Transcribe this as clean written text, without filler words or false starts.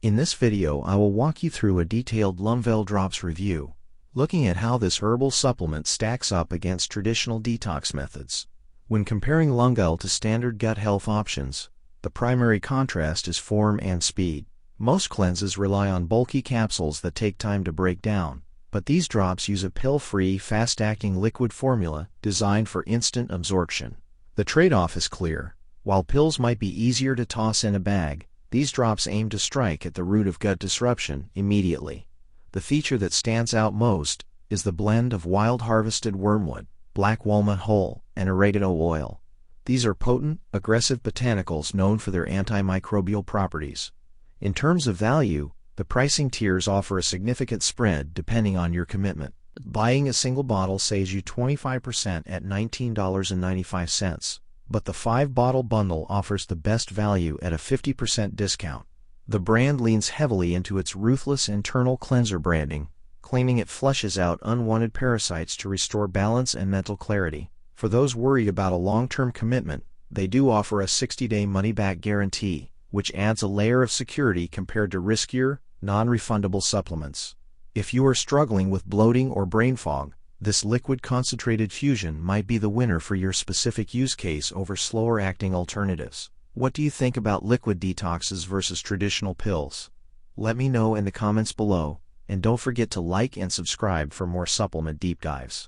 In this video I will walk you through a detailed Lumvelle Drops review, looking at how this herbal supplement stacks up against traditional detox methods. When comparing Lumvelle to standard gut health options, the primary contrast is form and speed. Most cleanses rely on bulky capsules that take time to break down, but these drops use a pill-free, fast-acting liquid formula designed for instant absorption. The trade-off is clear. While pills might be easier to toss in a bag, these drops aim to strike at the root of gut disruption immediately. The feature that stands out most is the blend of wild-harvested wormwood, black walnut hull, and oregano oil. These are potent, aggressive botanicals known for their antimicrobial properties. In terms of value, the pricing tiers offer a significant spread depending on your commitment. Buying a single bottle saves you 25% at $19.95, but the 5-bottle bundle offers the best value at a 50% discount. The brand leans heavily into its ruthless internal cleanser branding, claiming it flushes out unwanted parasites to restore balance and mental clarity. For those worried about a long-term commitment, they do offer a 60-day money-back guarantee, which adds a layer of security compared to riskier, non-refundable supplements. If you are struggling with bloating or brain fog, this liquid concentrated fusion might be the winner for your specific use case over slower-acting alternatives. What do you think about liquid detoxes versus traditional pills? Let me know in the comments below, and don't forget to like and subscribe for more supplement deep dives.